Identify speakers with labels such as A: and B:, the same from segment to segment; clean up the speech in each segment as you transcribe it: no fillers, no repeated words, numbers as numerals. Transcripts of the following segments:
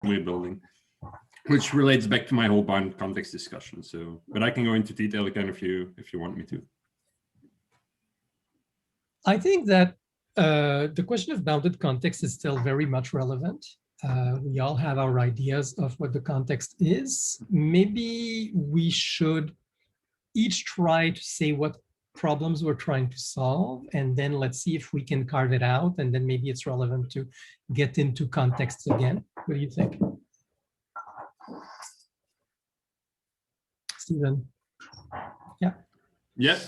A: we're building, which relates back to my whole bound context discussion. So, but I can go into detail again if you want me to.
B: I think that the question of bounded context is still very much relevant. We all have our ideas of what the context is. Maybe we should each try to say what problems we're trying to solve, and then let's see if we can carve it out, and then maybe it's relevant to get into contexts again. What do you think? Stephen? Yeah.
A: Yeah,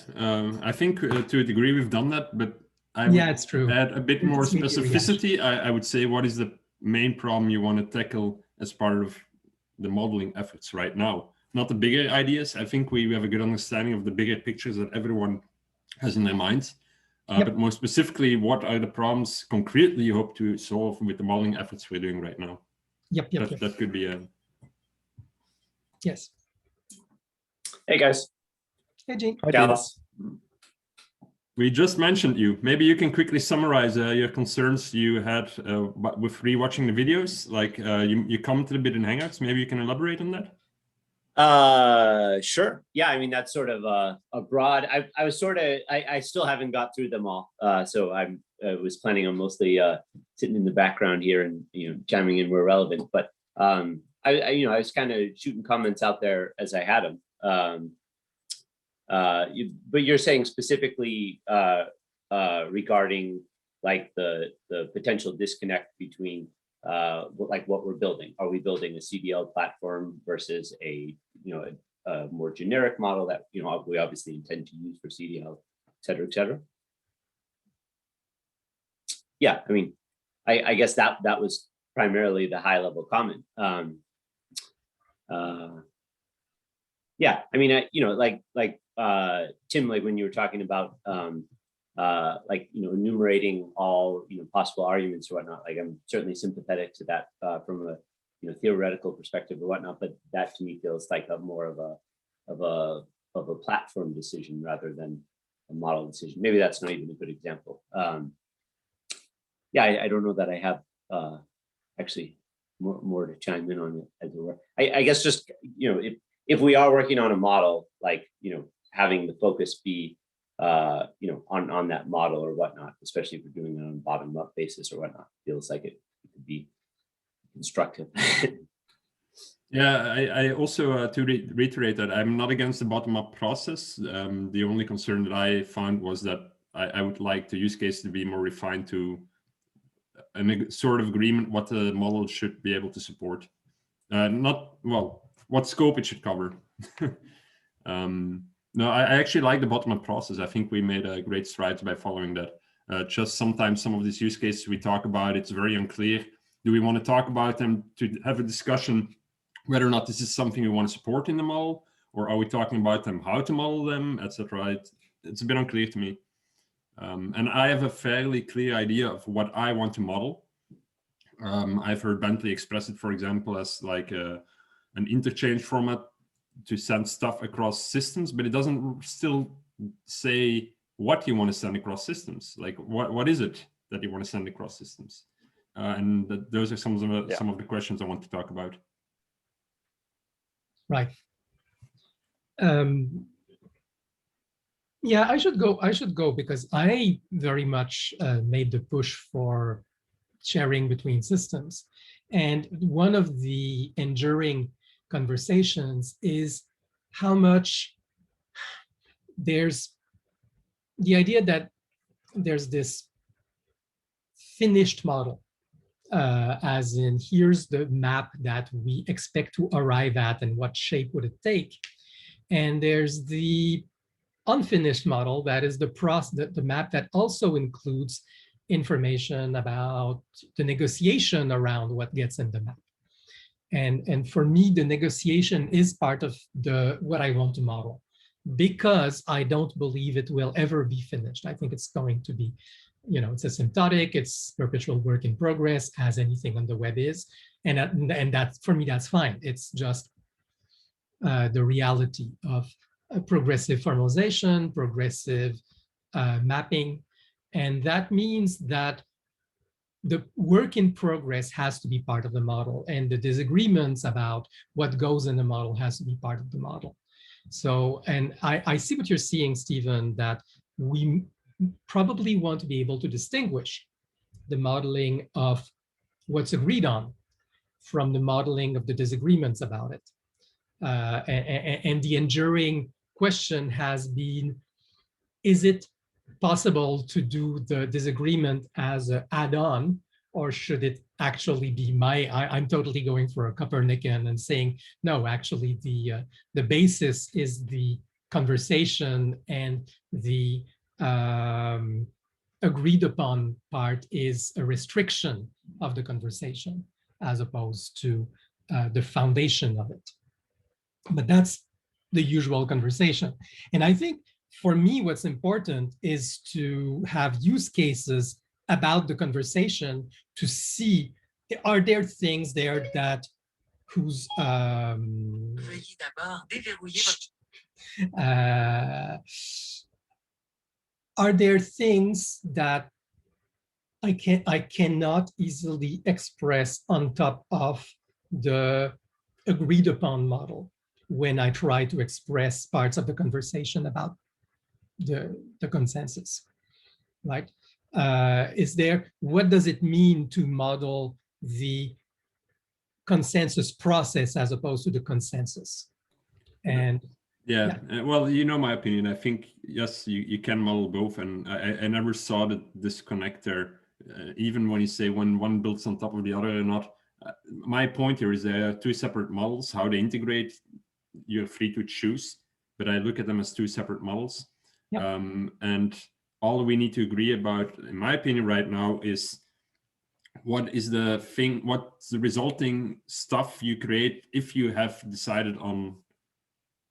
A: I think to a degree we've done that, but I would
B: it's true.
A: add a bit more specificity. I would say, what is the main problem you want to tackle as part of the modeling efforts right now? Not the bigger ideas. I think we have a good understanding of the bigger pictures that everyone has in their minds. But more specifically, what are the problems concretely you hope to solve with the modeling efforts we're doing right now? That could be a...
B: Yes.
C: Hey, guys.
B: Hey, Gene.
C: Hi, Dallas.
A: We just mentioned you. Maybe you can quickly summarize your concerns you had with rewatching the videos. Like you commented a bit in Hangouts. Maybe you can elaborate on that.
C: Sure. Yeah, I mean, that's sort of a broad. I still haven't got through them all. So I was planning on mostly sitting in the background here and chiming in where relevant. But I was kind of shooting comments out there as I had them. But you're saying specifically regarding like the potential disconnect between like what we're building. Are we building a CDL platform versus a more generic model that we obviously intend to use for CDL, et cetera, et cetera? Yeah, I mean, I guess that was primarily the high level comment. Yeah, I mean, Tim, like when you were talking about enumerating all possible arguments or whatnot, like I'm certainly sympathetic to that from a theoretical perspective or whatnot, but that to me feels like more of a platform decision rather than a model decision. Maybe that's not even a good example. Yeah, I don't know that I have actually more to chime in on it, as it were. I guess just if we are working on a model, like having the focus be on that model or whatnot, especially if we're doing it on a bottom-up basis or whatnot, feels like it could be constructive.
A: Yeah, I also to reiterate that I'm not against the bottom-up process. The only concern that I found was that I would like the use case to be more refined to a sort of agreement what the model should be able to support. What scope it should cover. No, I actually like the bottom-up process. I think we made a great strides by following that. Just sometimes some of these use cases we talk about, it's very unclear. Do we want to talk about them to have a discussion whether or not this is something we want to support in the model, or are we talking about them, how to model them, etc.? It's a bit unclear to me. And I have a fairly clear idea of what I want to model. I've heard Bentley express it, for example, as like an interchange format to send stuff across systems, but it doesn't still say what you want to send across systems. Like what is it that you want to send across systems? And those are some of the questions I want to talk about.
B: Right. Yeah, I should go because I very much made the push for sharing between systems. And one of the enduring conversations is how much there's the idea that there's this finished model, as in here's the map that we expect to arrive at and what shape would it take. And there's the unfinished model, that is the map that also includes information about the negotiation around what gets in the map. And for me, the negotiation is part of what I want to model, because I don't believe it will ever be finished. I think it's going to be, it's asymptotic, it's perpetual work in progress, as anything on the web is. And that's, for me, that's fine. It's just the reality of progressive formalization, progressive mapping. And that means that the work in progress has to be part of the model, and the disagreements about what goes in the model has to be part of the model. So, and I see what you're seeing, Stephen, that we probably want to be able to distinguish the modeling of what's agreed on from the modeling of the disagreements about it. And the enduring question has been, is it possible to do the disagreement as an add-on, or should it actually be I'm totally going for a Copernican and saying, no, actually the basis is the conversation, and the agreed upon part is a restriction of the conversation as opposed to the foundation of it. But that's the usual conversation. And I think for me, what's important is to have use cases about the conversation to see, are there things there that whose are there things that I cannot easily express on top of the agreed upon model when I try to express parts of the conversation about the consensus, right? What does it mean to model the consensus process as opposed to the consensus? And
A: yeah, well, you know my opinion. I think, yes, you can model both, and I never saw the disconnect there, even when you say when one builds on top of the other or not. My point here is there are two separate models. How they integrate, you're free to choose, but I look at them as two separate models.
B: Yep.
A: And all we need to agree about, in my opinion right now, is what's the resulting stuff you create if you have decided on,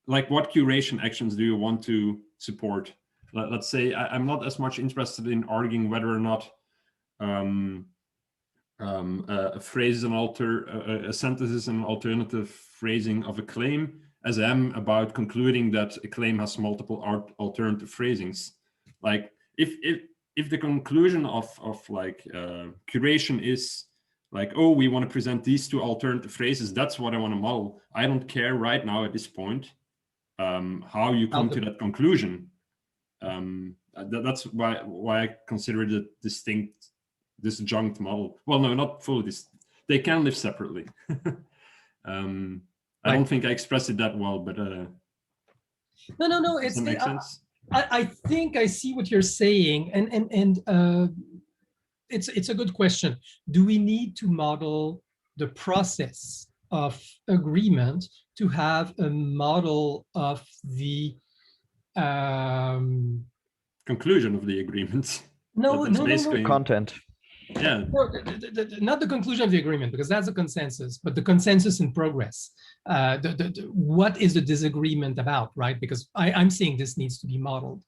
A: like, what curation actions do you want to support? Let's say I'm not as much interested in arguing whether or not a phrase is a sentence is an alternative phrasing of a claim, as I am about concluding that a claim has multiple alternative phrasings. Like if the conclusion of like curation is like, oh, we want to present these two alternative phrases, that's what I want to model. I don't care right now at this point how you come to that conclusion. That's why I consider it a disjunct model. Well, no, not fully. They can live separately. I don't think I expressed it that well, but
B: no.
A: Does that make sense?
B: I think I see what you're saying, and it's a good question. Do we need to model the process of agreement to have a model of the
A: conclusion of the agreement?
B: No.
D: Content.
A: Yeah.
B: No, not the conclusion of the agreement, because that's a consensus, but the consensus in progress. What is the disagreement about, right? Because I'm saying this needs to be modeled.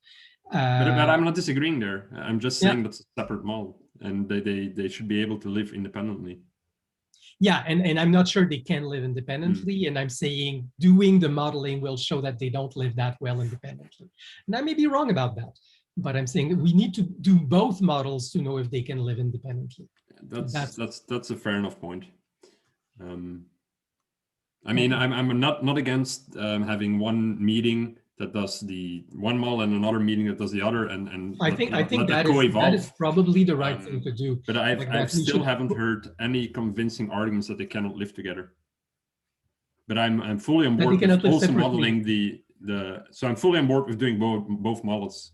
A: But I'm not disagreeing there. I'm just saying that's a separate model, and they should be able to live independently.
B: Yeah, and I'm not sure they can live independently, and I'm saying doing the modeling will show that they don't live that well independently. And I may be wrong about that, but I'm saying we need to do both models to know if they can live independently.
A: That's a fair enough point. I mean, I'm not against having one meeting that does the one model and another meeting that does the other, and
B: I think that is probably the right thing to do.
A: But I still haven't heard any convincing arguments that they cannot live together. But I'm fully on board with also modeling so I'm fully on board with doing both models.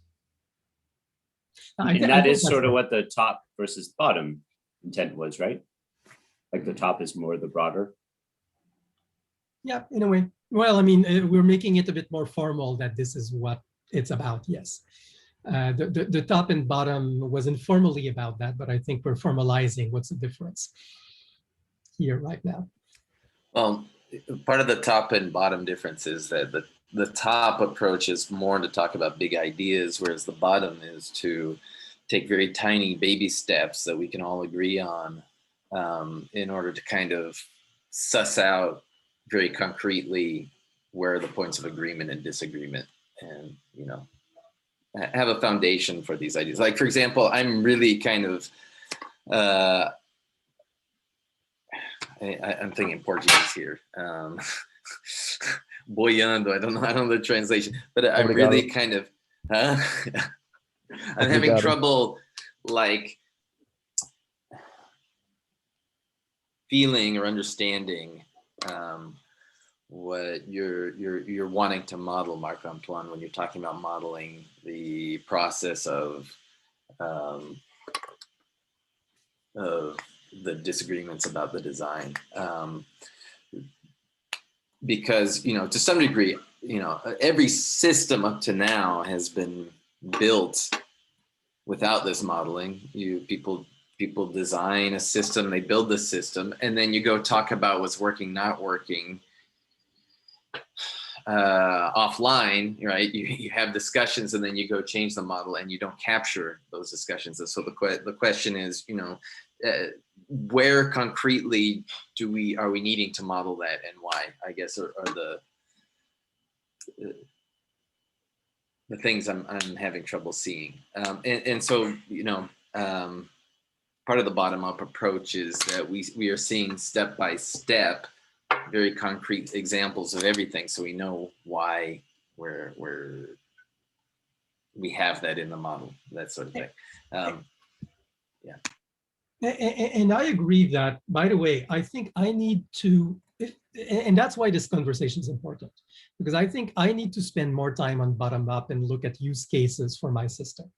C: And that is sort of what the top versus bottom intent was, right? Like the top is more the broader.
B: Yeah, in a way. Well, I mean, we're making it a bit more formal that this is what it's about, yes. The top and bottom was informally about that, but I think we're formalizing what's the difference here right now.
E: Well, part of the top and bottom difference is that the top approach is more to talk about big ideas, whereas the bottom is to take very tiny baby steps that we can all agree on in order to kind of suss out very concretely where are the points of agreement and disagreement, and, you know, have a foundation for these ideas. Like, for example, I'm really kind of I'm thinking Portuguese here. Boiando, I don't know the translation, but I'm really kind of, I'm having trouble like feeling or understanding what you're wanting to model, Marc-Antoine, when you're talking about modeling the process of the disagreements about the design. Because, you know, to some degree, you know, every system up to now has been built without this modeling. People design a system, they build the system, and then you go talk about what's working, not working offline, right? You have discussions, and then you go change the model, and you don't capture those discussions. And so the question is, you know, where concretely are we needing to model that, and why? I guess are the things I'm having trouble seeing. And so, you know, part of the bottom-up approach is that we are seeing step by step, very concrete examples of everything, so we know why we have that in the model, that sort of thing. Yeah.
B: And I agree that, by the way, I think I need to, and that's why this conversation is important, because I think I need to spend more time on bottom up and look at use cases for my system,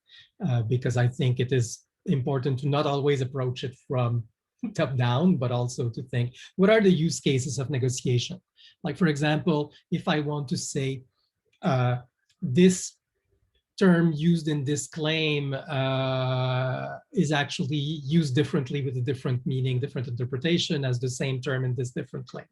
B: because I think it is important to not always approach it from top down, but also to think, what are the use cases of negotiation? Like, for example, if I want to say this term used in this claim is actually used differently with a different meaning, different interpretation as the same term in this different claim.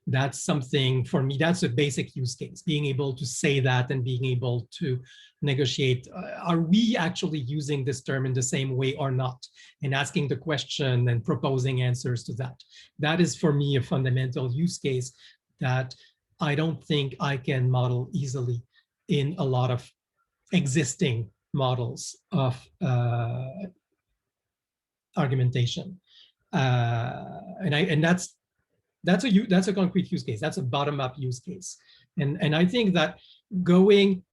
B: That's something, for me, that's a basic use case, being able to say that and being able to negotiate, are we actually using this term in the same way or not? And asking the question and proposing answers to that. That is, for me, a fundamental use case that I don't think I can model easily in a lot of existing models of argumentation, and that's a concrete use case. That's a bottom-up use case, and I think that going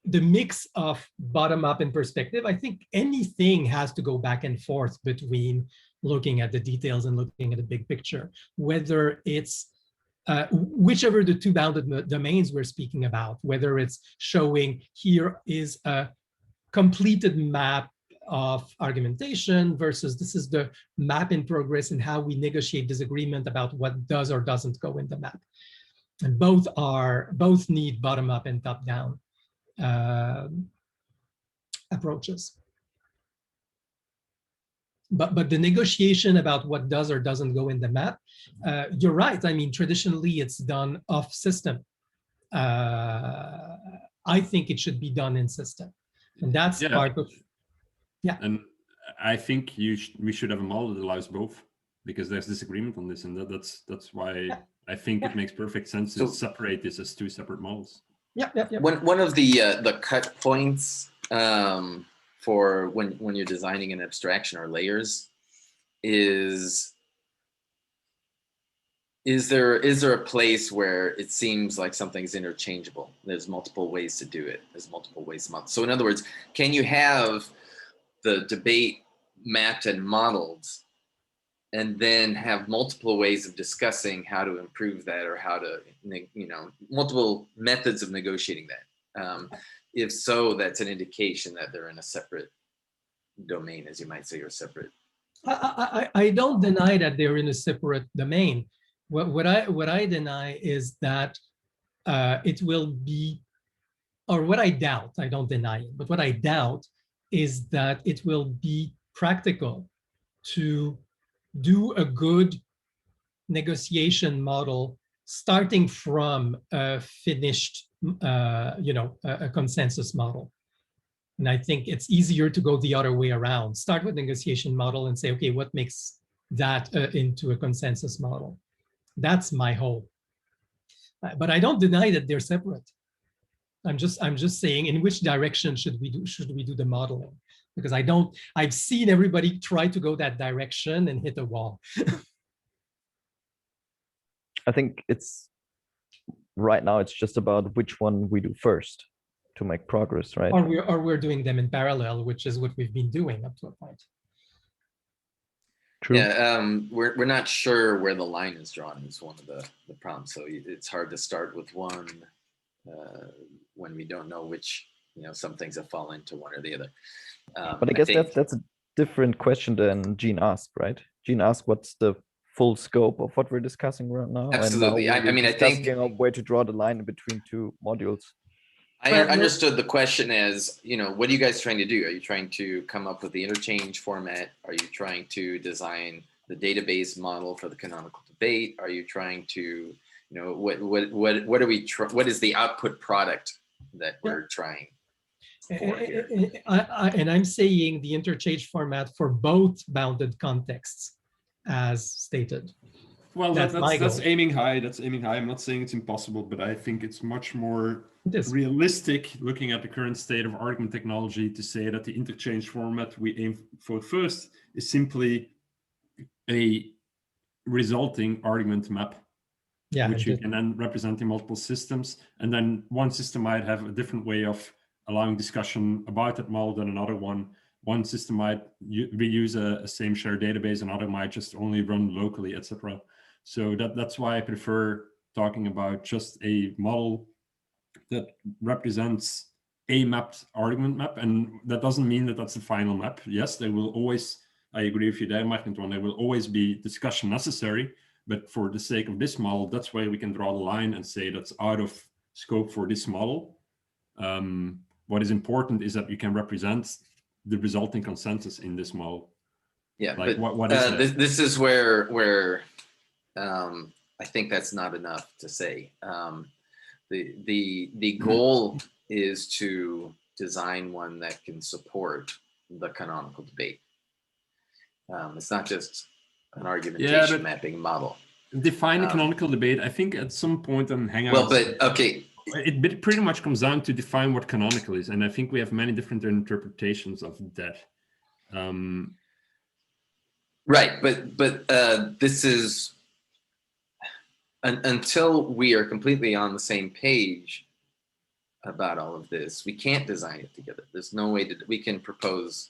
B: the mix of bottom-up and perspective, I think anything has to go back and forth between looking at the details and looking at the big picture, whether it's whichever the two bounded domains we're speaking about, whether it's showing here is a completed map of argumentation versus this is the map in progress and how we negotiate disagreement about what does or doesn't go in the map. And both need bottom up and top down approaches. But the negotiation about what does or doesn't go in the map, you're right. I mean, traditionally it's done off system. I think it should be done in system, and that's part of. Yeah.
A: And I think we should have a model that allows both, because there's disagreement on this, and that's why I think it makes perfect sense to separate this as two separate models.
B: Yeah.
E: One of the cut points for when you're designing an abstraction or layers is there a place where it seems like something's interchangeable? There's multiple ways to do it. There's multiple ways to model. So in other words, can you have the debate mapped and modeled and then have multiple ways of discussing how to improve that, or how to, you know, multiple methods of negotiating that? If so, that's an indication that they're in a separate domain, as you might say, or separate.
B: I don't deny that they're in a separate domain. What I deny is that it will be, or what I doubt, I don't deny it, but what I doubt is that it will be practical to do a good negotiation model starting from a finished, a consensus model. And I think it's easier to go the other way around. Start with negotiation model and say, okay, what makes that into a consensus model? That's my hope. But I don't deny that they're separate. I'm just saying, in which direction should we do the modeling? because I've seen everybody try to go that direction and hit a wall.
D: I think it's right now it's just about which one we do first to make progress, right?
B: Or we're doing them in parallel, which is what we've been doing up to a point.
D: True.
E: Yeah, we're not sure where the line is drawn is one of the problems. So it's hard to start with one when we don't know which, some things have fallen into one or the other.
D: But I guess that's a different question than Gene asked, right? Gene asked what's the full scope of what we're discussing right now.
E: Absolutely.
D: And now
E: I mean, I think
D: where to draw the line in between two modules.
E: I understood the question as, what are you guys trying to do? Are you trying to come up with the interchange format? Are you trying to design the database model for the canonical debate? Are you trying to, what are we, what is the output product that we're trying for here?
B: And I'm saying the interchange format for both bounded contexts as stated.
A: Well, that's
B: goal.
A: aiming high. That's aiming high. I'm not saying it's impossible, but I think it's much more realistic, looking at the current state of argument technology, to say that the interchange format we aim for first is simply a resulting argument map, which you can then represent in multiple systems. And then one system might have a different way of allowing discussion about that model than another one. One system might reuse a same shared database, another might just only run locally, etc. So that's why I prefer talking about just a model that represents a mapped argument map. And that doesn't mean that that's the final map. Yes, there will always, I agree with you there, Martin, there will always be discussion necessary. But for the sake of this model, that's where we can draw the line and say that's out of scope for this model. What is important is that you can represent the resulting consensus in this model.
E: Yeah,
A: like
E: but
A: what is
E: this is where I think that's not enough to say. The goal is to design one that can support the canonical debate. It's not just an argumentation mapping model.
A: Define the canonical debate. I think at some point on Hangouts.
E: Well, but okay.
A: It pretty much comes down to define what canonical is, and I think we have many different interpretations of that.
E: Right, but this is until we are completely on the same page about all of this, we can't design it together. There's no way we can propose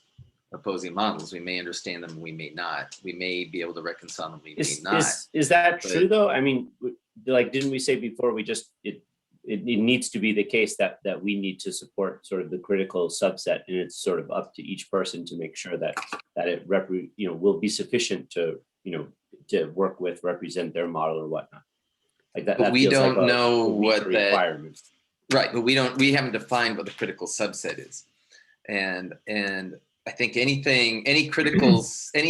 E: opposing models. We may understand them, we may not. We may be able to reconcile them, we may not.
C: Is that true though? I mean, like, didn't we say before it needs to be the case that we need to support sort of the critical subset, and it's sort of up to each person to make sure that it will be sufficient to to work with, represent their model or whatnot. Like that.
E: But we don't
C: like
E: know what that
C: requirement.
E: Right, but we haven't defined what the critical subset is, and I think any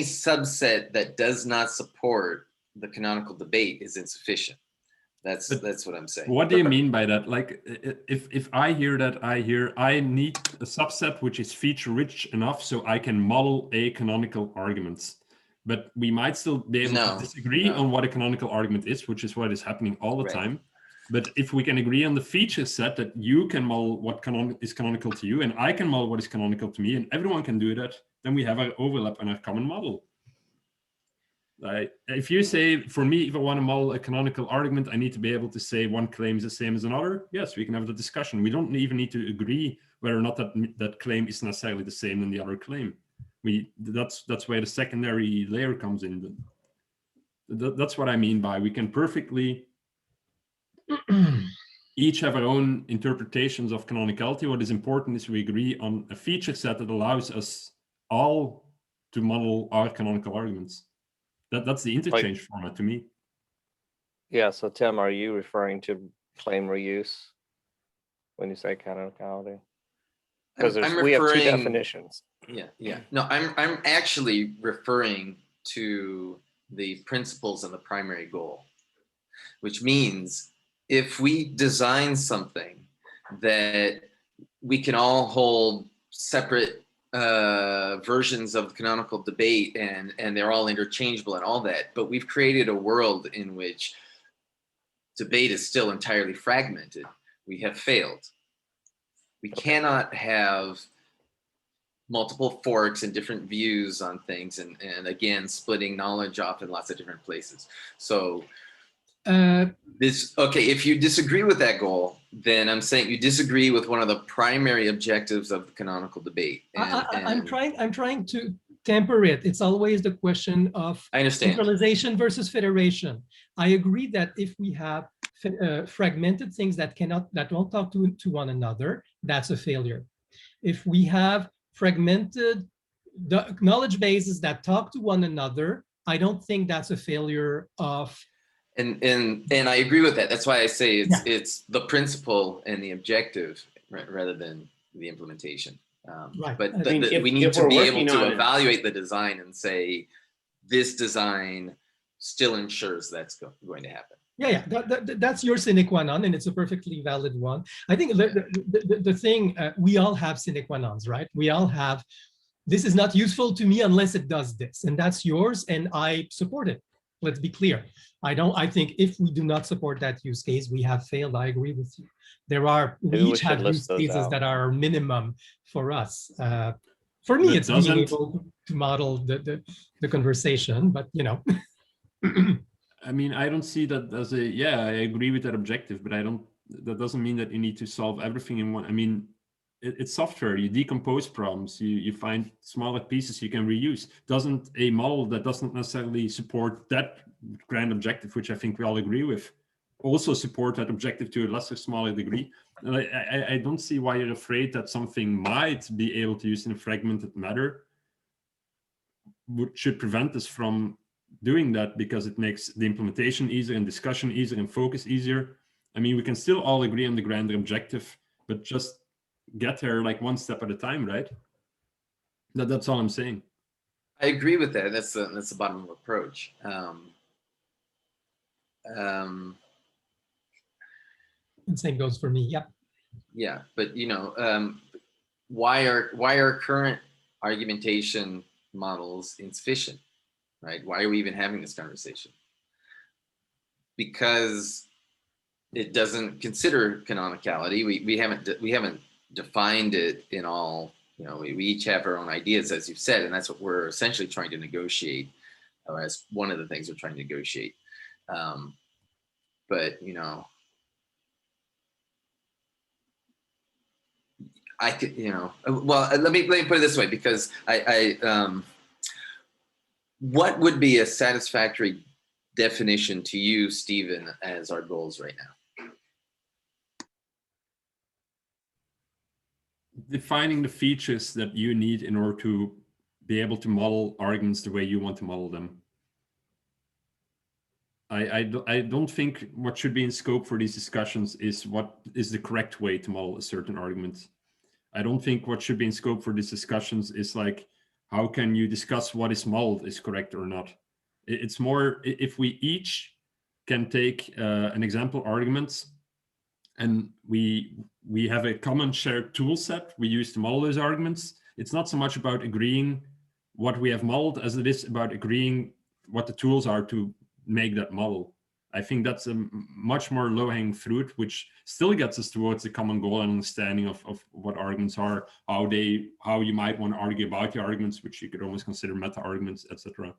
E: subset that does not support the canonical debate is insufficient. That's what I'm saying.
A: What do you mean by that? Like, if I hear that, I need a subset which is feature rich enough so I can model a canonical argument. But we might still be able to disagree on what a canonical argument is, which is what is happening all the time. But if we can agree on the feature set that you can model what is canonical to you, and I can model what is canonical to me, and everyone can do that, then we have an overlap and a common model. Like, if you say, for me, if I want to model a canonical argument, I need to be able to say one claim is the same as another. Yes, we can have the discussion. We don't even need to agree whether or not that claim is necessarily the same than the other claim. That's where the secondary layer comes in. That's what I mean by we can perfectly each have our own interpretations of canonicality. What is important is we agree on a feature set that allows us all to model our canonical arguments. That's the interchange format to me.
F: Yeah, so Tim, are you referring to claim reuse when you say canonicality? Because we have two definitions.
E: Yeah. No, I'm actually referring to the principles and the primary goal, which means if we design something that we can all hold separate versions of canonical debate and they're all interchangeable and all that, but we've created a world in which debate is still entirely fragmented, we have failed. We cannot have multiple forks and different views on things, and again, splitting knowledge off in lots of different places. So okay, if you disagree with that goal, then I'm saying you disagree with one of the primary objectives of the canonical debate.
B: I'm trying to temper it. It's always the question of centralization versus federation. I agree that if we have fragmented things that won't talk to one another, that's a failure. If we have fragmented the knowledge bases that talk to one another, I don't think that's a failure of.
E: And I agree with that. That's why I say it's the principle and the objective rather than the implementation.
B: Right.
E: But we need to be able to evaluate the design and say, this design still ensures that's going to happen.
B: Yeah, that's your sine qua non, and it's a perfectly valid one. I think the thing, we all have sine qua nons, right? We all have, this is not useful to me unless it does this, and that's yours, and I support it. Let's be clear. I think if we do not support that use case, we have failed. I agree with you. We each have use cases that are minimum for us. For me, it's being able to model the conversation, but you know.
A: I mean, I don't see that as I agree with that objective, but that doesn't mean that you need to solve everything in one. I mean, it's software, you decompose problems, you find smaller pieces you can reuse. Doesn't a model that doesn't necessarily support that grand objective, which I think we all agree with, also support that objective to a lesser, smaller degree? And I don't see why you're afraid that something might be able to use in a fragmented manner should prevent us from doing that, because it makes the implementation easier and discussion easier and focus easier. I mean, we can still all agree on the grander objective, but just get there like one step at a time, right? That's all I'm saying.
E: I agree with that. That's the bottom approach.
B: And same goes for me. Yep.
E: Yeah, but you know, why are current argumentation models insufficient? Right? Why are we even having this conversation? Because it doesn't consider canonicality. We haven't defined it in all. You know, we each have our own ideas, as you've said, and that's what we're essentially trying to negotiate. Or as one of the things we're trying to negotiate. But you know, I could, you know, well, let me put it this way, because what would be a satisfactory definition to you, Stephen, as our goals right now?
A: Defining the features that you need in order to be able to model arguments the way you want to model them. I don't think what should be in scope for these discussions is what is the correct way to model a certain argument. I don't think what should be in scope for these discussions is like, how can you discuss what is modeled is correct or not? It's more if we each can take an example argument and we have a common shared tool set we use to model those arguments. It's not so much about agreeing what we have modeled as it is about agreeing what the tools are to make that model. I think that's a much more low-hanging fruit, which still gets us towards the common goal and understanding of what arguments are, how you might want to argue about the arguments, which you could almost consider meta-arguments, etc.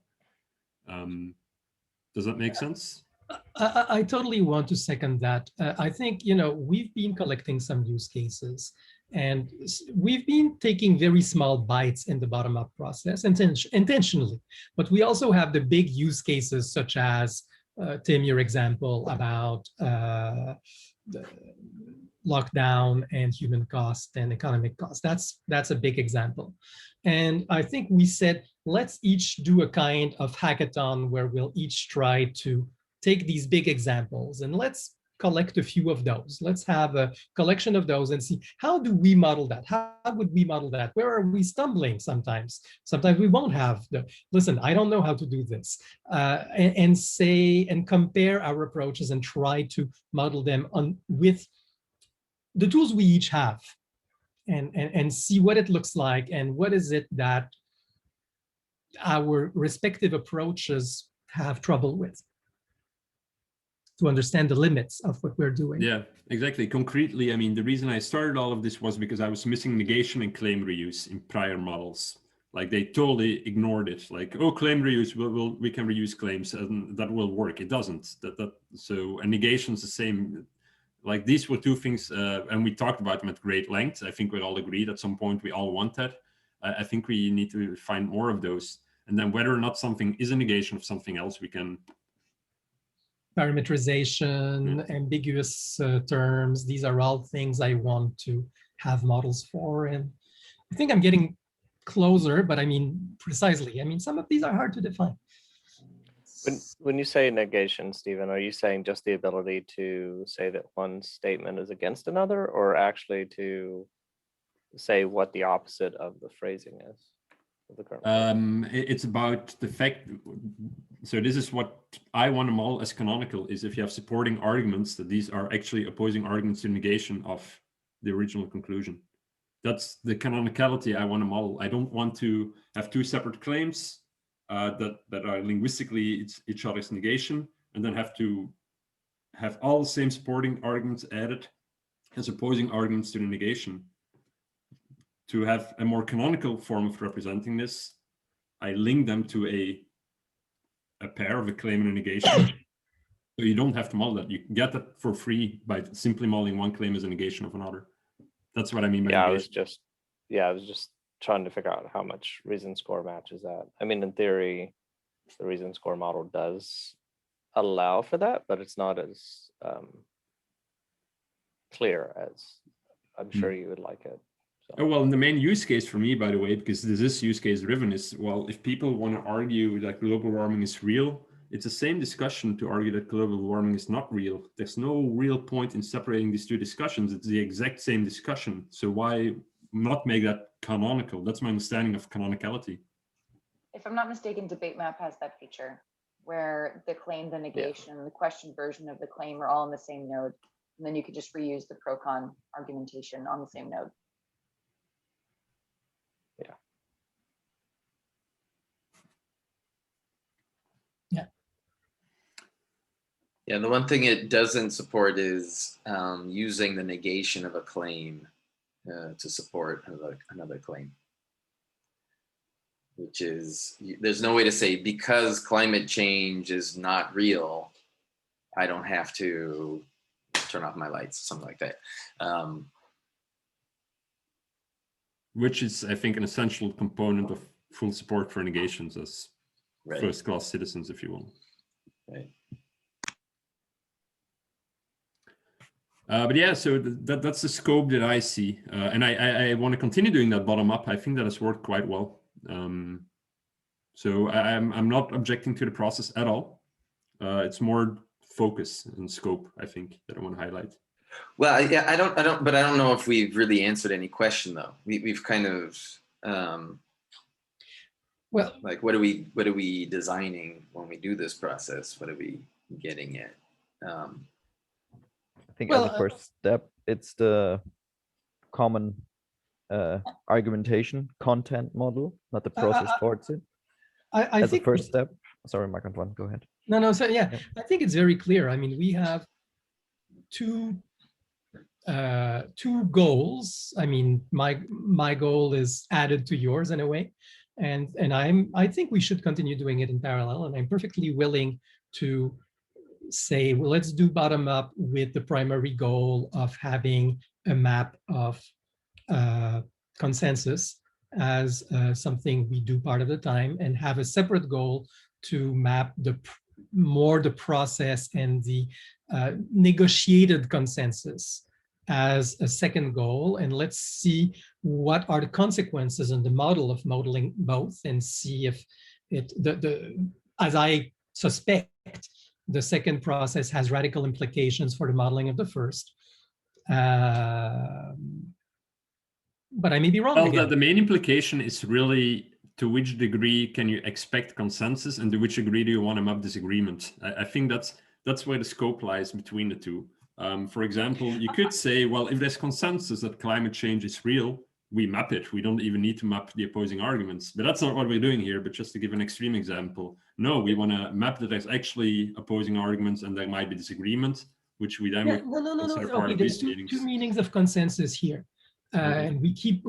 A: Does that make sense?
B: I totally want to second that. I think, you know, we've been collecting some use cases, and we've been taking very small bites in the bottom-up process intentionally. But we also have the big use cases, such as Tim, your example about the lockdown and human cost and economic cost. That's a big example. And I think we said, let's each do a kind of hackathon where we'll each try to take these big examples and let's collect a few of those. Let's have a collection of those and see, how do we model that? How would we model that? Where are we stumbling sometimes? Sometimes we won't have listen, I don't know how to do this. And say, and compare our approaches and try to model them with the tools we each have and see what it looks like and what is it that our respective approaches have trouble with. to understand the limits of what we're doing.
A: Yeah, exactly. Concretely, I mean, the reason I started all of this was because I was missing negation and claim reuse in prior models. Like they totally ignored it. Like, oh, claim reuse, we can reuse claims and that will work. It doesn't. So, and negation's the same. Like these were two things, and we talked about them at great length. I think we all agreed at some point we all want that. I think we need to find more of those. And then whether or not something is a negation of something else, we can.
B: Parameterization, ambiguous terms, these are all things I want to have models for. And I think I'm getting closer, but I mean, precisely. I mean, some of these are hard to define.
F: When you say negation, Stephen, are you saying just the ability to say that one statement is against another, or actually to say what the opposite of the phrasing is? Of the current
A: it's about the fact, so this is what I want to model as canonical, is if you have supporting arguments, that these are actually opposing arguments to negation of the original conclusion. That's the canonicality I want to model. I don't want to have two separate claims that are linguistically each other's negation, and then have to have all the same supporting arguments added as opposing arguments to the negation. To have a more canonical form of representing this, I link them to a pair of a claim and a negation. So you don't have to model that. You can get that for free by simply modeling one claim as a negation of another. That's what I mean by negation.
F: I was just trying to figure out how much reason score matches that. I mean, in theory, the reason score model does allow for that, but it's not as clear as I'm sure you would like it. So.
A: Oh, well, the main use case for me, by the way, because this is use case driven, is, well, if people want to argue that global warming is real, it's the same discussion to argue that global warming is not real. There's no real point in separating these two discussions. It's the exact same discussion. So why not make that canonical? That's my understanding of canonicality.
G: If I'm not mistaken, debate map has that feature where the claim, the negation, the question version of the claim are all in the same node. And then you could just reuse the pro-con argumentation on the same node.
E: Yeah, the one thing it doesn't support is using the negation of a claim to support another claim. Which is, there's no way to say, because climate change is not real, I don't have to turn off my lights, something like that.
A: Which is, I think, an essential component of full support for negations as first-class citizens, if you will.
E: Right.
A: But yeah, so that's the scope that I see. And I want to continue doing that bottom-up. I think that has worked quite well. So I'm not objecting to the process at all. It's more focus and scope, I think, that I want to highlight.
E: Well, yeah, I don't know if we've really answered any question though. We've kind of
B: well,
E: like, what are we designing when we do this process? What are we getting at?
D: I think as a first step, it's the common argumentation content model, not the process towards it.
B: I
D: as
B: think
D: a first step. Sorry, Marc-Antoine, go ahead.
B: No, so yeah, I think it's very clear. I mean, we have two goals. I mean, my goal is added to yours in a way, and I think we should continue doing it in parallel. And I'm perfectly willing to say, well, let's do bottom up with the primary goal of having a map of consensus as something we do part of the time, and have a separate goal to map the process and the negotiated consensus as a second goal. And let's see what are the consequences in the model of modeling both, and see if it, as I suspect, the second process has radical implications for the modeling of the first. But I may be wrong.
A: Well, the main implication is really to which degree can you expect consensus, and to which degree do you want to map disagreement? I think that's where the scope lies between the two. For example, you could say, well, if there's consensus that climate change is real, we map it. We don't even need to map the opposing arguments. But that's not what we're doing here. But just to give an extreme example, no, we want to map that there's actually opposing arguments and there might be disagreement, which we then consider part
B: Okay,
A: of
B: there's
A: these meetings.
B: two meanings of consensus here.
A: Okay.
B: And we keep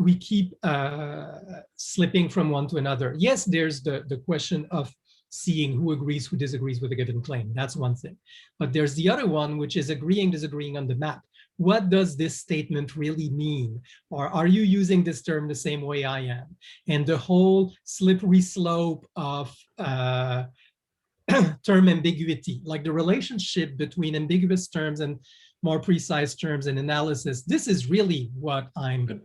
B: slipping from one to another. Yes, there's the question of seeing who agrees, who disagrees with a given claim. That's one thing. But there's the other one, which is agreeing, disagreeing on the map. What does this statement really mean? Or are you using this term the same way I am? And the whole slippery slope of term ambiguity, like the relationship between ambiguous terms and more precise terms and analysis. This is really what I'm.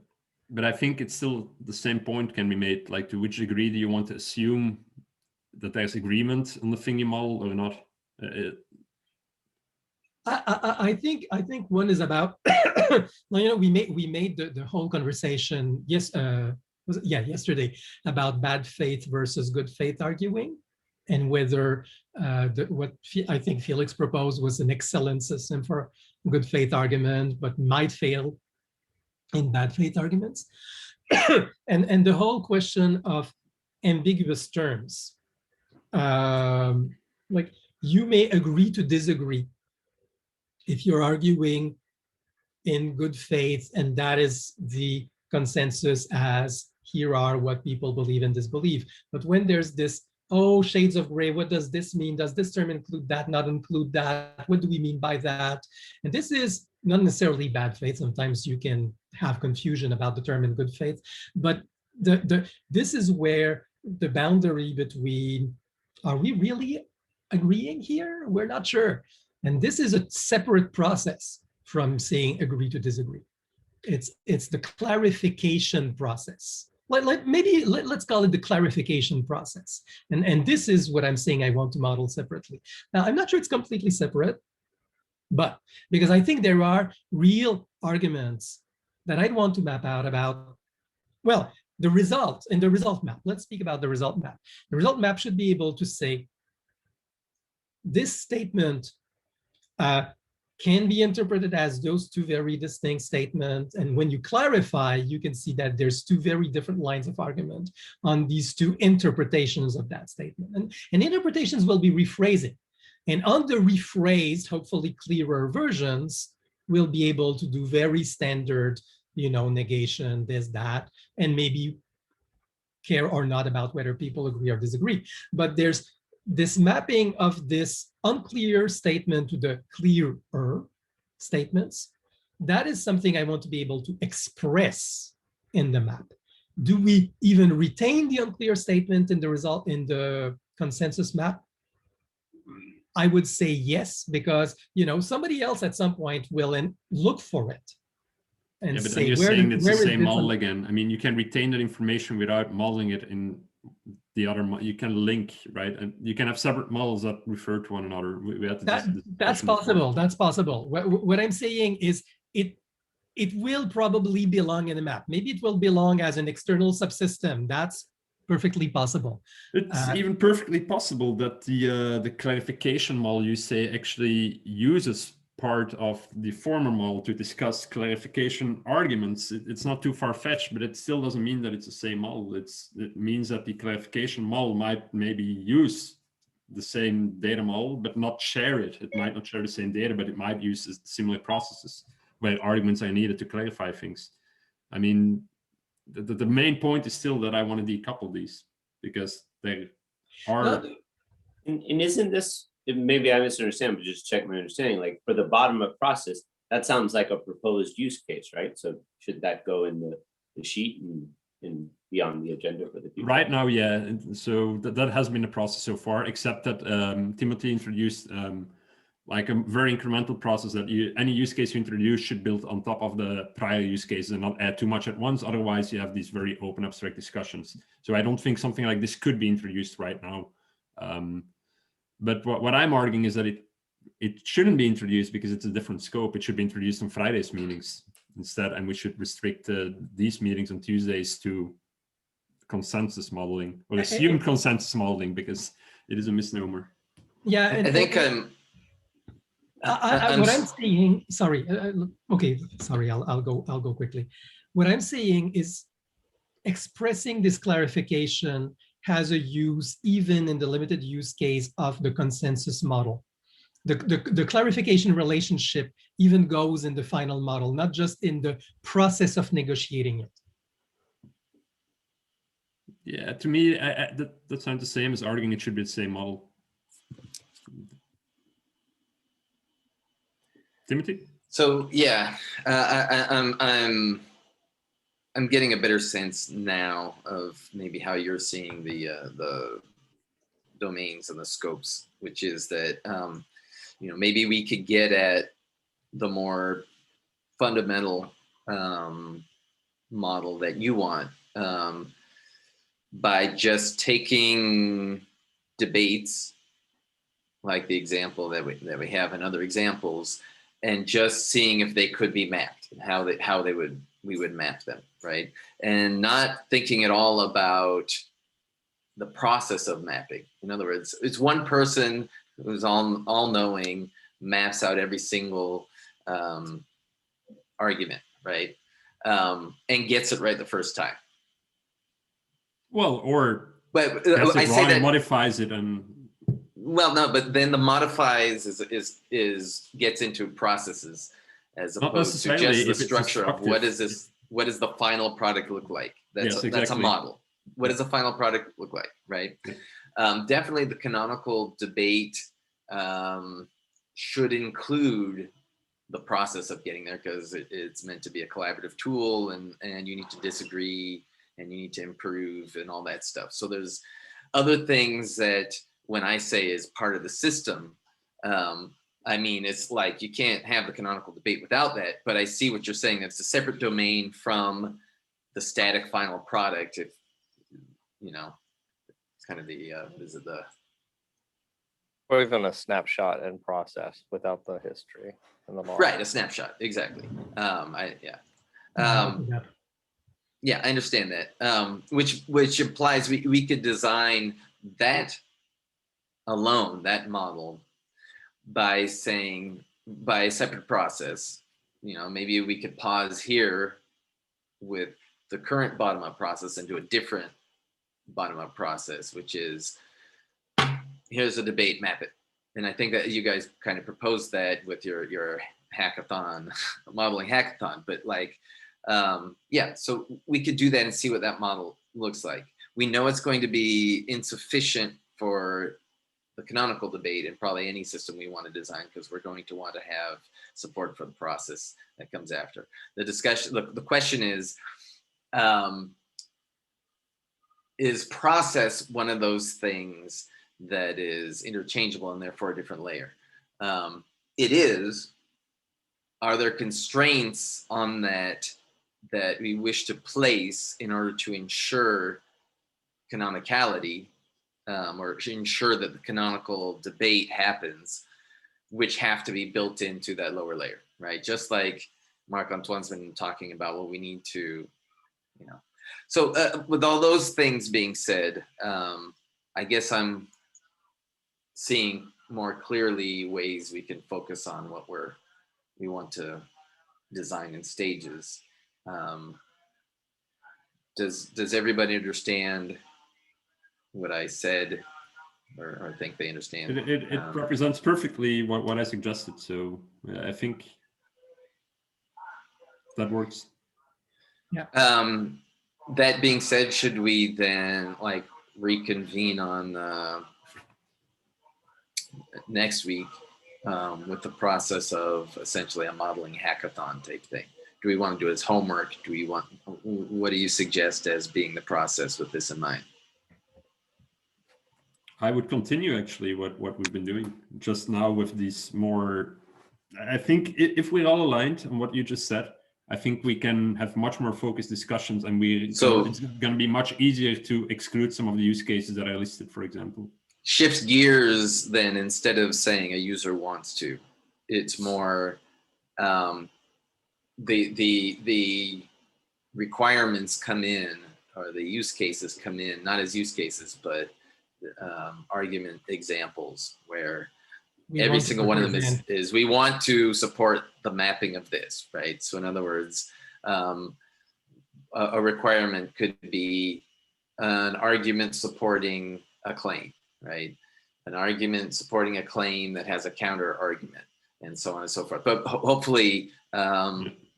A: But I think it's still the same point can be made. Like, to which degree do you want to assume that there's agreement on the thingy model or not?
B: I think one is about. We made the whole conversation yesterday about bad faith versus good faith arguing, and whether what I think Felix proposed was an excellent system for good faith argument, but might fail in bad faith arguments, and the whole question of ambiguous terms. Like, you may agree to disagree if you're arguing in good faith, and that is the consensus as here are what people believe and disbelieve. But when there's this, oh, shades of gray, what does this mean? Does this term include that, not include that? What do we mean by that? And this is not necessarily bad faith. Sometimes you can have confusion about the term in good faith, but this is where the boundary between, are we really agreeing here? We're not sure. And this is a separate process from saying agree to disagree. It's the clarification process. Let's call it the clarification process. And this is what I'm saying I want to model separately. Now, I'm not sure it's completely separate, but because I think there are real arguments that I'd want to map out about, well, the result in the result map. Let's speak about the result map. The result map should be able to say, this statement can be interpreted as those two very distinct statements. And when you clarify, you can see that there's two very different lines of argument on these two interpretations of that statement. And interpretations will be rephrasing. And on the rephrased, hopefully clearer versions, we'll be able to do very standard, negation, this, that, and maybe care or not about whether people agree or disagree. But there's this mapping of this unclear statement to the clearer statements. That is something I want to be able to express in the map. Do we even retain the unclear statement in the result in the consensus map? I would say yes, because somebody else at some point will look for it. And
A: but
B: say,
A: then you're saying it's the same model again. I mean, you can retain that information without modeling it in the other. You can link, right? And you can have separate models that refer to one another. We had
B: that's possible. That's possible. What I'm saying is it will probably belong in a map. Maybe it will belong as an external subsystem. That's perfectly possible.
A: It's even perfectly possible that the clarification model you say actually uses part of the former model to discuss clarification arguments. It's not too far-fetched, but it still doesn't mean that it's the same model. It means that the clarification model might maybe use the same data model, but not share it. It might not share the same data, but it might use similar processes where arguments are needed to clarify things. I mean, the main point is still that I want to decouple these because they are.
C: And isn't this, maybe I misunderstand, but just check my understanding, like for the bottom-up process, that sounds like a proposed use case, right? So should that go in the sheet and be on the agenda for the future?
A: Right now, yeah. And so that has been the process so far, except that Timothy introduced like a very incremental process that any use case you introduce should build on top of the prior use cases and not add too much at once. Otherwise, you have these very open abstract discussions. So I don't think something like this could be introduced right now. But what I'm arguing is that it shouldn't be introduced because it's a different scope. It should be introduced on Friday's meetings instead, and we should restrict these meetings on Tuesdays to consensus modeling or assumed consensus modeling, because it is a misnomer.
B: Yeah, and
E: I think
B: what I'm saying, sorry, okay, sorry, I'll go quickly. What I'm saying is expressing this clarification has a use even in the limited use case of the consensus model. The clarification relationship even goes in the final model, not just in the process of negotiating it.
A: Yeah, to me, that sounds the same as arguing it should be the same model. Timothy?
E: So yeah, I'm getting a better sense now of maybe how you're seeing the domains and the scopes, which is that you know, maybe we could get at the more fundamental model that you want by just taking debates like the example that we have and other examples, and just seeing if they could be mapped and how we would map them, right? And not thinking at all about the process of mapping. In other words, it's one person who's all-knowing, maps out every single argument, right? And gets it right the first time.
A: Well, or
E: but
A: I say that modifies it and.
E: Well, no, but then the modifies is gets into processes as opposed to just the structure of what is this, what does the final product look like? That's
A: yes,
E: exactly. That's a model. What does the final product look like, right? Yeah. Definitely the canonical debate should include the process of getting there, because it's meant to be a collaborative tool, and you need to disagree and you need to improve and all that stuff. So there's other things that when I say is part of the system, I mean, it's like you can't have the canonical debate without that, but I see what you're saying. It's a separate domain from the static final product. If, you know, it's kind of the, is it the...
F: Or even a snapshot and process without the history and the model.
E: Right, a snapshot, exactly. Yeah, I understand that, which implies we could design that alone, that model, by saying, by a separate process. You know, maybe we could pause here with the current bottom-up process and do a different bottom-up process, which is, here's a debate, map it. And I think that you guys kind of proposed that with your hackathon, modeling hackathon, but like, yeah, so we could do that and see what that model looks like. We know it's going to be insufficient for the canonical debate and probably any system we want to design, because we're going to want to have support for the process that comes after. The discussion, the question is process one of those things that is interchangeable and therefore a different layer? It is. Are there constraints on that we wish to place in order to ensure canonicality, or ensure that the canonical debate happens, which have to be built into that lower layer, right? Just like Marc-Antoine's been talking about, well, we need to, you know. So with all those things being said, I guess I'm seeing more clearly ways we can focus on what we want to design in stages. Does everybody understand what I said, or think they understand?
A: It represents perfectly what I suggested. So I think that works.
B: Yeah.
E: That being said, should we then like reconvene on next week with the process of essentially a modeling hackathon type thing? Do we want to do it as homework? Do we want, what do you suggest as being the process with this in mind?
A: I would continue actually what we've been doing just now with these more, I think if we're all aligned on what you just said, I think we can have much more focused discussions, and it's going to be much easier to exclude some of the use cases that I listed, for example.
E: Shift gears then, instead of saying a user wants to, it's more the requirements come in, or the use cases come in, not as use cases, but argument examples where every single one of them is we want to support the mapping of this, right? So in other words, a requirement could be an argument supporting a claim, right? An argument supporting a claim that has a counter argument, and so on and so forth. But hopefully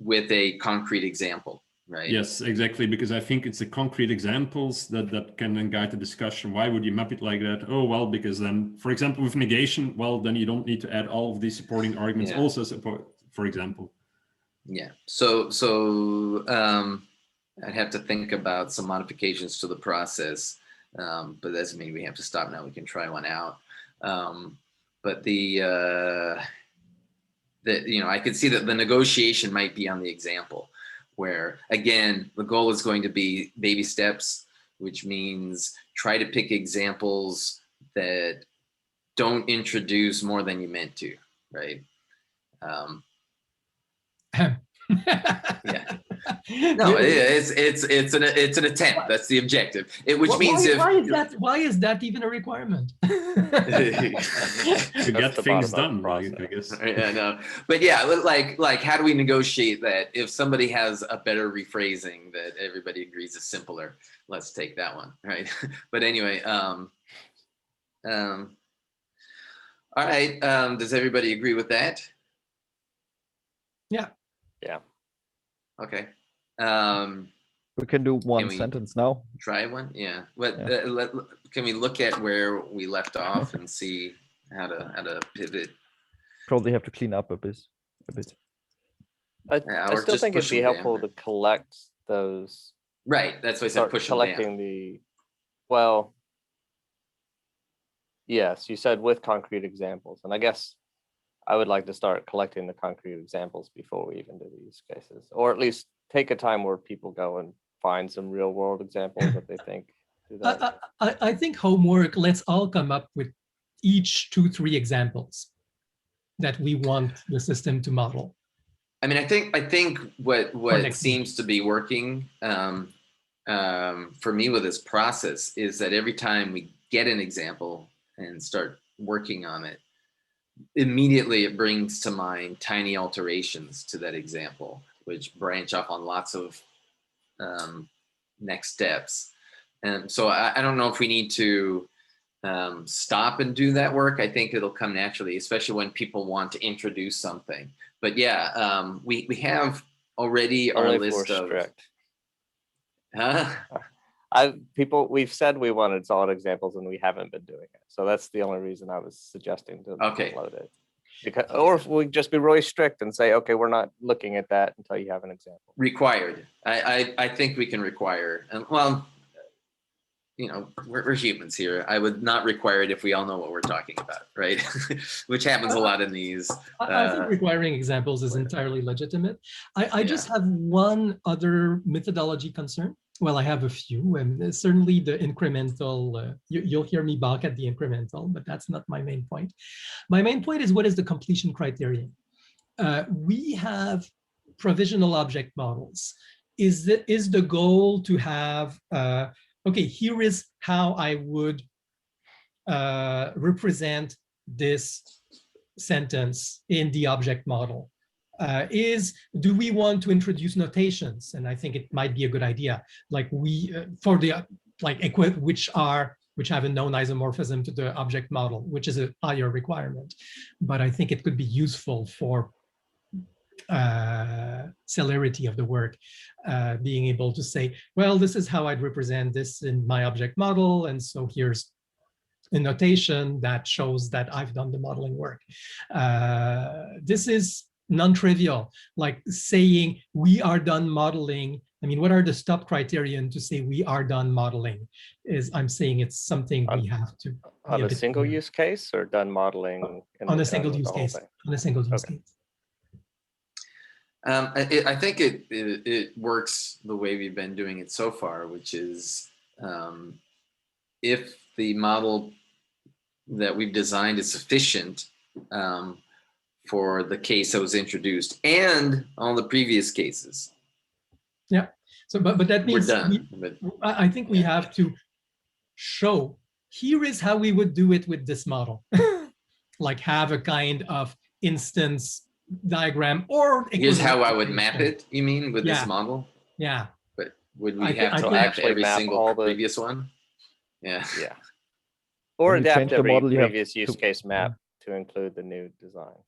E: with a concrete example, right?
A: Yes, exactly, because I think it's the concrete examples that can then guide the discussion. Why would you map it like that? Oh, well, because then, for example, with negation, well, then you don't need to add all of these supporting arguments also support, for example.
E: Yeah, so I'd have to think about some modifications to the process, but that doesn't mean we have to stop now. We can try one out. But I could see that the negotiation might be on the example, where again, the goal is going to be baby steps, which means try to pick examples that don't introduce more than you meant to, right? Yeah. No, it's an attempt. That's the objective. Which means
B: why is that even a requirement?
A: To get things done, I guess.
E: Yeah, no. But yeah, like how do we negotiate that? If somebody has a better rephrasing that everybody agrees is simpler, let's take that one, right? But anyway, all right. Does everybody agree with that?
B: Yeah.
F: Yeah.
E: Okay.
D: We can do one sentence now.
E: Try one, yeah. But can we look at where we left off and see how to pivot?
D: Probably have to clean up a bit.
F: I still think it'd be helpful to collect those.
E: Right, that's why I said push them down.
F: Well, yes, you said with concrete examples, and I guess I would like to start collecting the concrete examples before we even do the use cases, or at least take a time where people go and find some real world examples that they think do that.
B: I think homework, let's all come up with each 2-3 examples that we want the system to model.
E: I mean, I think what seems to be working for me with this process is that every time we get an example and start working on it, immediately it brings to mind tiny alterations to that example, which branch off on lots of next steps. And so I don't know if we need to stop and do that work. I think it'll come naturally, especially when people want to introduce something. But yeah, we have already our list of strict.
F: We've said we wanted solid examples and we haven't been doing it. So that's the only reason I was suggesting to upload it. Because, or if we just be really strict and say, okay, we're not looking at that until you have an example.
E: Required. I think we can require. And well, we're humans here. I would not require it if we all know what we're talking about, right? Which happens a lot in these.
B: I think requiring examples is entirely legitimate. I just have one other methodology concern. Well, I have a few, and certainly the incremental, you'll hear me balk at the incremental, but that's not my main point. My main point is, what is the completion criterion? We have provisional object models. Is the goal to have, okay, here is how I would represent this sentence in the object model. Do we want to introduce notations? And I think it might be a good idea, like for the which have a known isomorphism to the object model, which is a higher requirement. But I think it could be useful for celerity of the work, being able to say, well, this is how I'd represent this in my object model, and so here's a notation that shows that I've done the modeling work. This is non-trivial, like saying we are done modeling. I mean, what are the stop criterion to say we are done modeling? I'm saying it's something we have to.
F: On a single use case, or done modeling?
B: On a single use case. On a single use case.
E: I think it works the way we've been doing it so far, which is if the model that we've designed is sufficient for the case that was introduced and all the previous cases.
B: Yeah. So, but that means
E: we're done.
B: I think we have to show, here is how we would do it with this model. Like have a kind of instance diagram, or
E: here's how I would map it, you mean, with this model?
B: Yeah.
E: But Would
B: I
E: we
B: thi-
E: have
B: I
E: to
B: think-
E: adapt
F: Actually
E: every
F: map
E: single
F: all the-
E: previous one? Yeah.
F: Yeah. Or
D: When you
F: adapt
D: change the
F: every
D: model, you have
F: previous use
D: to-
F: case map to include the new design.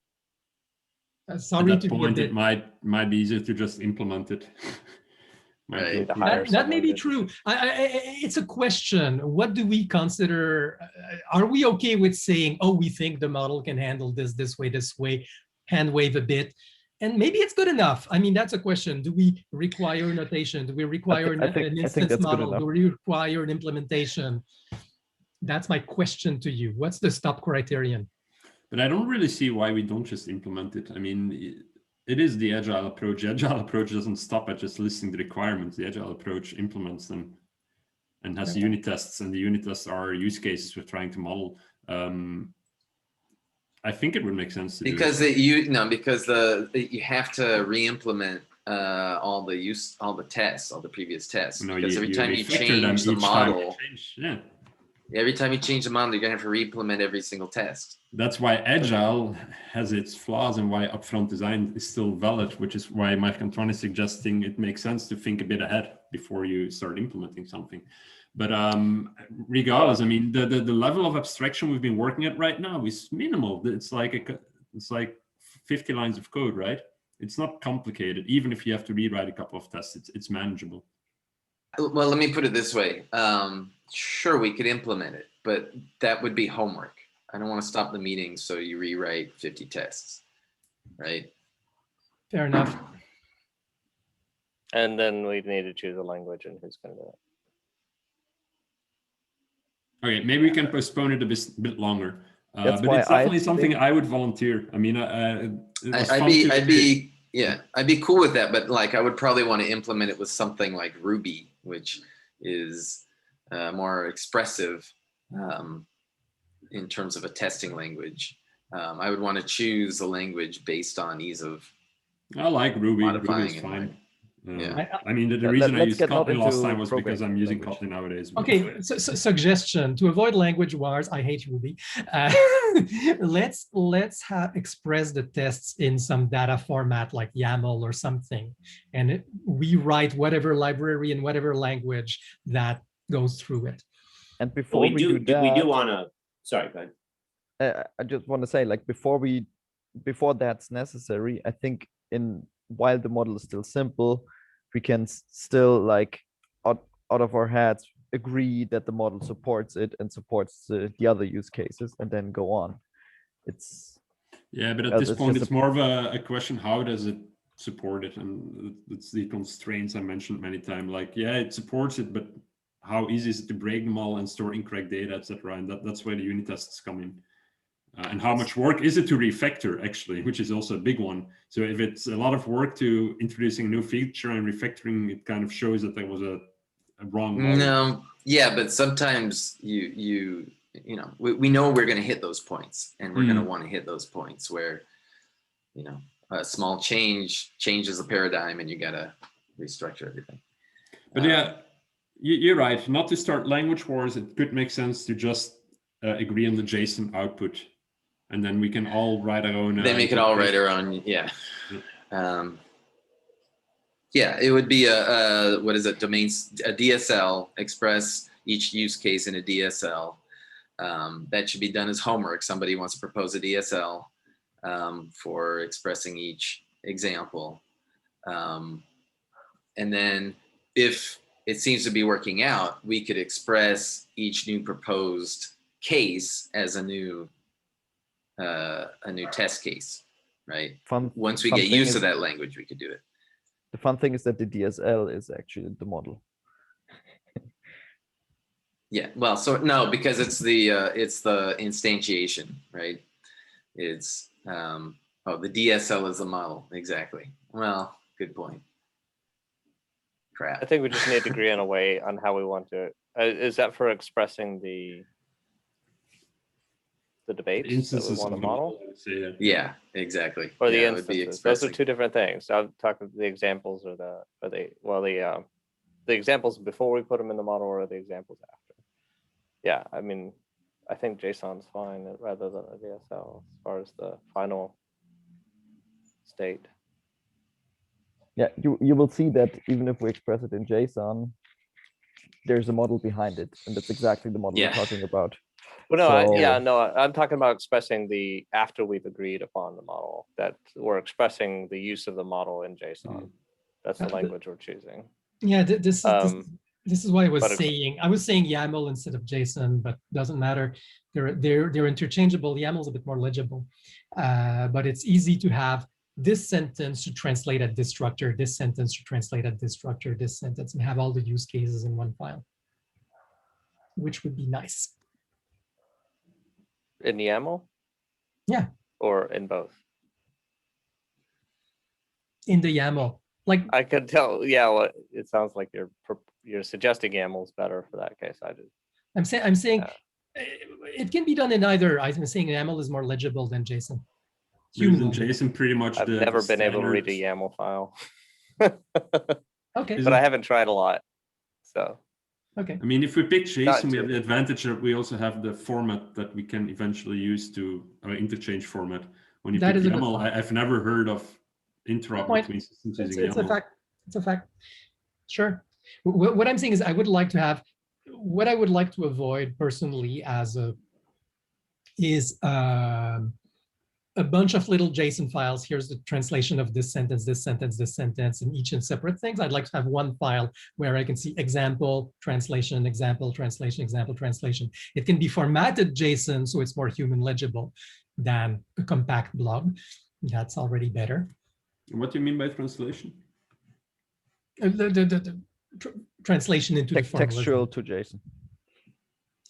A: At
B: Sorry
A: that
B: to be a
A: point,
B: bit.
A: it might be easier to just implement it. Might
E: Right.
A: be
F: Need to
A: okay.
F: hire
B: That may
F: someone
B: be
F: to-
B: true. It's a question. What do we consider? Are we okay with saying, oh, we think the model can handle this way, hand wave a bit, and maybe it's good enough? I mean, that's a question. Do we require notation? Do we require
D: I think
B: an
D: that's
B: instance
D: good
B: model?
D: enough.
B: Do we require an implementation? That's my question to you. What's the stop criterion?
A: But I don't really see why we don't just implement it. I mean, it is the agile approach. The agile approach doesn't stop at just listing the requirements. The agile approach implements them and has unit tests, and the unit tests are use cases we're trying to model. I think it would make sense to
E: Because
A: do it.
E: you have to re-implement all the tests, all the previous tests.
A: No,
E: Because every time you
A: refactor them
E: change the
A: each time you
E: model,
A: change. Yeah.
E: every time you change the model, you're gonna have to re-implement every single test.
A: That's why agile has its flaws and why upfront design is still valid, which is why Marc-Antoine is suggesting it makes sense to think a bit ahead before you start implementing something. But regardless, I mean, the level of abstraction we've been working at right now is minimal. It's like 50 lines of code, right? It's not complicated. Even if you have to rewrite a couple of tests, it's manageable.
E: Well, let me put it this way. Sure, we could implement it, but that would be homework. I don't want to stop the meeting so you rewrite 50 tests, right?
B: Fair enough.
F: And then we need to choose a language and who's going to do it.
A: Okay, maybe we can postpone it a bit longer.
D: That's
A: but
D: why
A: it's definitely
D: I
A: something
D: think-
A: I would volunteer. I mean, it was fun
E: I'd be cool with that, but like I would probably want to implement it with something like Ruby, which is more expressive in terms of a testing language. I would want to choose a language based on ease of
A: I like Ruby.
E: modifying
A: Ruby is
E: it,
A: fine.
E: Yeah.
A: I mean, the
D: Let-
A: reason I
D: let's
A: used
D: get not
A: Kotlin last
D: into
A: time was because I'm
D: programming
A: using
D: language.
A: Kotlin nowadays. but-
B: Okay, so suggestion to avoid language wars. I hate Ruby. Let's express the tests in some data format like YAML or something, and we write whatever library in whatever language that goes through it.
D: And
C: But
D: before
C: we
D: we
C: do,
D: do that,
C: we do want to, sorry, go ahead.
D: I just want to say, like, before that's necessary, I think while the model is still simple, we can still, like, out of our heads agree that the model supports it and supports the other use cases, and then go on.
A: Yeah, but at
D: Well,
A: this
D: it's
A: point,
D: just
A: it's more of a question: how does it support it? And it's the constraints I mentioned many times. Like, yeah, it supports it, but how easy is it to break them all and store incorrect data, etc. And that's where the unit tests come in. And how much work is it to refactor, actually, which is also a big one. So if it's a lot of work to introducing a new feature and refactoring, it kind of shows that there was a wrong model.
E: No, yeah, but sometimes you know, we know we're going to hit those points, and we're going to want to hit those points where, you know, a small changes the paradigm, and you got to restructure everything.
A: But yeah, you're right. Not to start language wars, it could make sense to just agree on the JSON output, and then we can all write our own.
E: They make it all right around, yeah. Yeah, it would be a what is it? Domains, a DSL, express each use case in a DSL. That should be done as homework. Somebody wants to propose a DSL for expressing each example. And then if it seems to be working out, we could express each new proposed case as a new test case, right? Once we get used to that language, we could do it.
D: The fun thing is that the DSL is actually the model.
E: Yeah, well, so no, because it's the instantiation, right? It's the DSL is the model, exactly. Well, good point. Crap.
F: I think we just need to agree on a way on how we want to. Is that for expressing the debates that we want to model?
E: Yeah, exactly.
F: Or the
E: Yeah, it would be
F: instances. Those are
E: expressing.
F: two different things. I'll talk about the examples or the examples before we put them in the model or the examples after. Yeah, I mean, I think JSON's fine rather than a DSL as far as the final state.
D: Yeah, you will see that even if we express it in JSON, there's a model behind it, and that's exactly the model
E: Yeah.
D: we're talking about.
F: Well, no,
D: So-
F: yeah, no, I'm talking about expressing the after we've agreed upon the model, that we're expressing the use of the model in JSON. That's the language we're choosing.
B: Yeah, this is why I
F: but
B: was saying YAML instead of JSON, but doesn't matter. They're interchangeable. YAML's a bit more legible, but it's easy to have this sentence to translate at this structure, this sentence to translate at this structure, this sentence, and have all the use cases in one file, which would be nice.
F: In YAML?
B: Yeah.
F: Or in both?
B: In the YAML, like
F: I could tell, yeah, well, it sounds like you're suggesting YAML's better for that case.
B: I'm saying
F: Yeah.
B: it can be done in either. I'm saying YAML is more legible than JSON.
A: Using JSON pretty much.
F: I've never been able to read a YAML file.
B: Okay.
F: But I haven't tried a lot, so.
B: Okay.
A: I mean, if we pick JSON, we have
F: too.
A: the advantage that we also have the format that we can eventually use to interchange format. When you
B: That
A: pick
B: is a good
A: YAML, I've never heard of interrupt
B: point.
A: between systems
B: It's
A: using
B: a
A: YAML.
B: fact. It's a fact. Sure. What I'm saying is I would like to have, what I would like to avoid personally as a bunch of little JSON files. Here's the translation of this sentence, this sentence, this sentence, and each in separate things. I'd like to have one file where I can see example, translation, example, translation, example, translation. It can be formatted JSON, so it's more human legible than a compact blob. That's already better.
A: What do you mean by translation?
B: The translation into the
D: textual
B: formalism.
D: to JSON.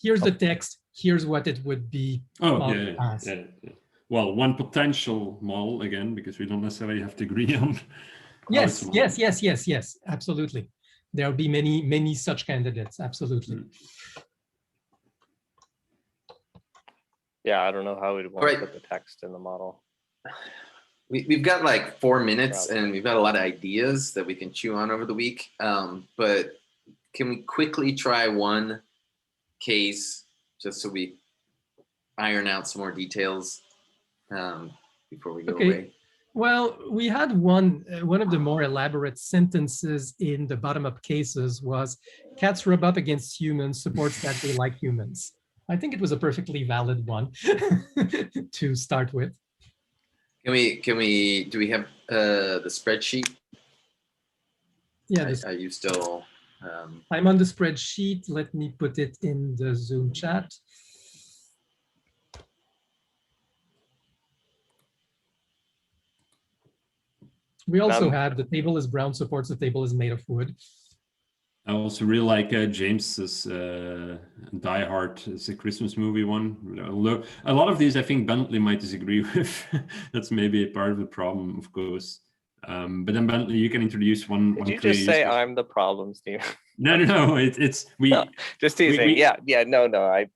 B: Here's the text. Here's what it would be.
A: Oh, yeah. Well, one potential model, again, because we don't necessarily have to agree on.
B: Yes. Absolutely. There'll be many such candidates. Absolutely.
F: Yeah, I don't know how we'd want
E: Right.
F: to put the text in the model.
E: We've got like 4 minutes and we've got a lot of ideas that we can chew on over the week. But can we quickly try one case just so we iron out some more details before we go away?
B: Well, we had one of the more elaborate sentences in the bottom-up cases was cats rub up against humans supports that they like humans. I think it was a perfectly valid one to start with.
E: Do we have the spreadsheet?
B: Yeah,
E: Are you still?
B: I'm on the spreadsheet. Let me put it in the Zoom chat. We also had the table is brown supports the table is made of wood.
A: I also really like James's Die Hard. It's a Christmas movie one. Although a lot of these I think Bentley might disagree with. That's maybe a part of the problem, of course. But then Bentley, you can introduce one.
F: Did you just say I'm the problem, Steve?
A: No. It's we.
F: No, just teasing. Yeah. No. I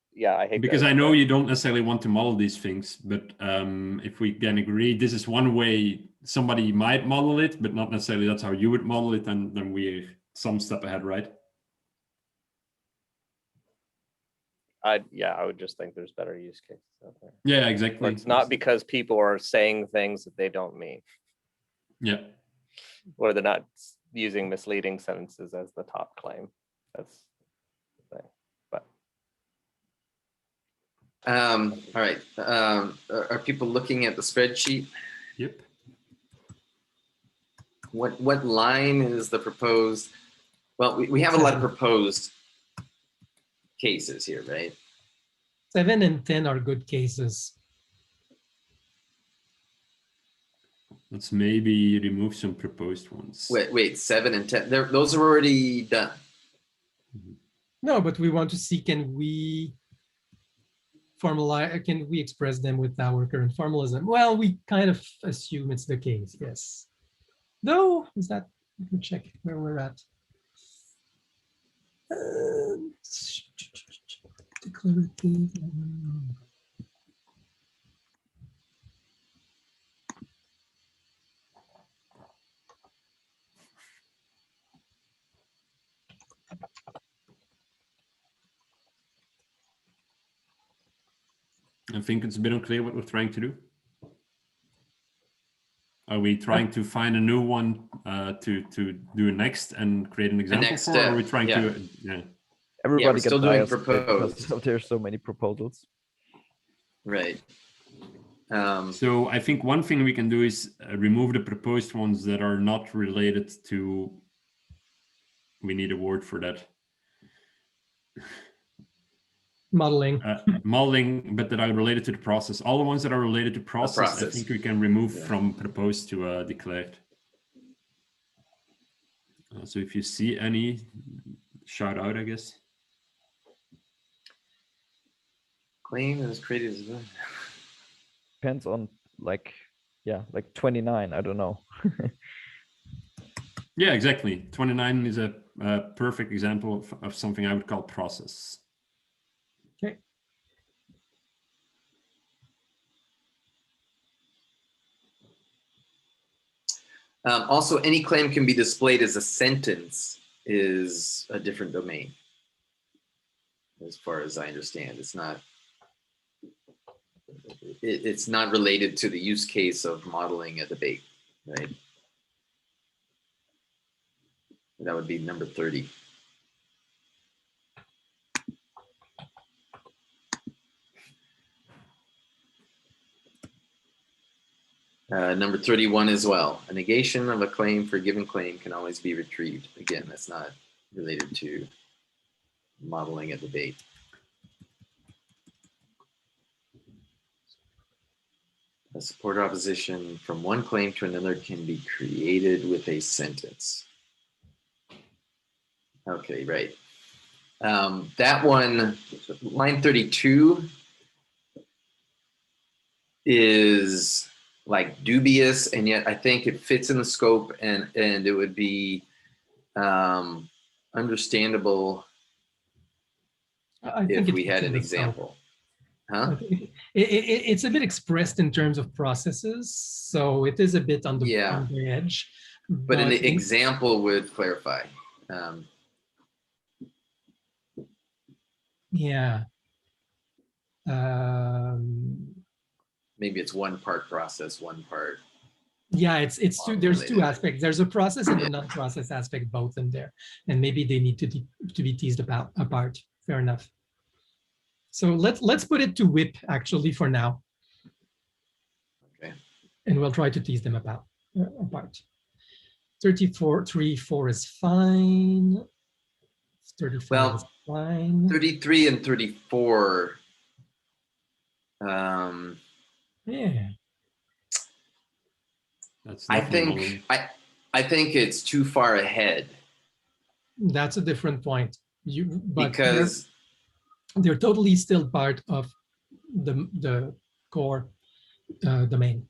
F: hate
A: because
F: that.
A: I know you don't necessarily want to model these things, but if we can agree, this is one way somebody might model it, but not necessarily that's how you would model it, and then we're some step ahead, right?
F: I would just think there's better use cases out there.
A: Yeah, exactly.
F: But it's not because people are saying things that they don't mean.
A: Yeah.
F: Or they're not using misleading sentences as the top claim. That's the thing. But
E: all right. Are people looking at the spreadsheet?
A: Yep.
E: What line is the proposed? Well, we have a lot of proposed cases here, right?
B: 7 and 10 are good cases.
A: Let's maybe remove some proposed ones.
E: Wait, 7 and 10. Those are already done.
B: No, but we want to see, can we formalize, can we express them with our current formalism? Well, we kind of assume it's the case, yes. No, is that, let me check where we're at. Declarative.
A: I think it's a bit unclear what we're trying to do. Are we trying to find a new one to do next and create an example
E: next
A: for? Or are we
E: step,
A: trying
E: yeah.
A: to? Yeah.
D: Everybody
E: we're still
D: gets
E: doing
D: biased because
E: proposed.
D: there's so many proposals.
E: Right.
A: So I think one thing we can do is remove the proposed ones that are not related to. We need a word for that.
B: Modeling.
A: Modeling, but that are related to the process. All the ones that are related to process, I
E: process.
A: think we can remove
E: Yeah.
A: from proposed to declared. So if you see any, shout out, I guess.
E: Claim is created as well.
D: Depends on like 29. I don't know.
A: Yeah, exactly. 29 is a perfect example of something I would call process.
B: Okay.
E: Also, any claim can be displayed as a sentence is a different domain. As far as I understand, it's not related to the use case of modeling a debate, right? That would be number 30. Number 31 as well. A negation of a claim for a given claim can always be retrieved. Again, that's not related to modeling a debate. A support opposition from one claim to another can be created with a sentence. Okay, right. That one, line 32, is like dubious, and yet I think it fits in the scope, and it would be understandable
B: I think
E: if we
B: fits
E: had
B: in
E: an
B: the scope.
E: example. Huh?
B: It's a bit expressed in terms of processes, so it is a bit on the edge.
E: But an example would clarify.
B: Yeah.
E: Maybe it's one part process, one part.
B: Yeah, it's two. There's two aspects. There's a process and a non-process aspect both in there, and maybe they need to be teased apart. Fair enough. So let's put it to WIP actually for now.
E: Okay.
B: And we'll try to tease them apart. 34 is fine. 35 is fine.
E: 33 and 34.
B: Yeah.
E: I think it's too far ahead.
B: That's a different point.
E: Because
B: they're totally still part of the core domain.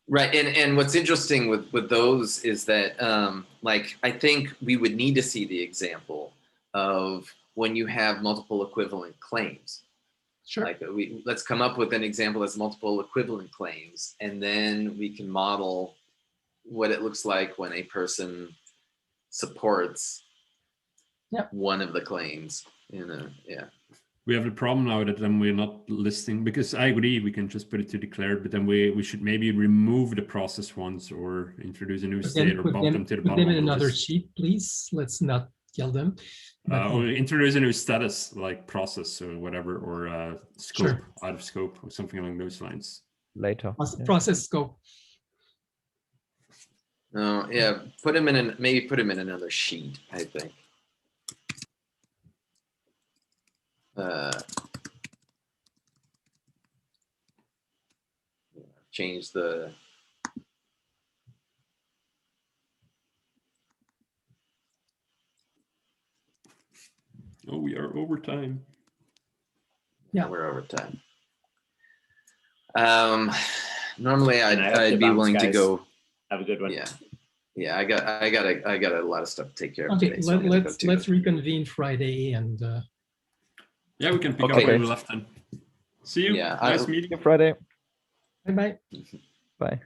E: Right, and what's interesting with those is that like I think we would need to see the example of when you have multiple equivalent claims.
B: Sure.
E: Like let's come up with an example that's multiple equivalent claims, and then we can model what it looks like when a person supports one of the claims.
A: We have the problem now that then we're not listing, because I agree we can just put it to declared, but then we should maybe remove the process ones or introduce a new state or bump them to the bottom.
B: Put them in another sheet, please. Let's not kill them.
A: Or introduce a new status like process or whatever, or scope, out of scope, or something along those lines.
D: Later.
B: Process scope.
E: Oh yeah, put them in maybe put them in another sheet, I think. Change the
A: Oh, we are over time.
B: Yeah,
E: we're over time. Normally I'd be willing to go.
C: Have a good one.
E: Yeah, I got a lot of stuff to take care of.
B: Okay,
E: today, so
B: let's reconvene Friday and.
A: Yeah, we can pick up where we left then. See you.
E: Yeah,
A: nice meeting
D: you Friday.
B: Bye.
D: Bye.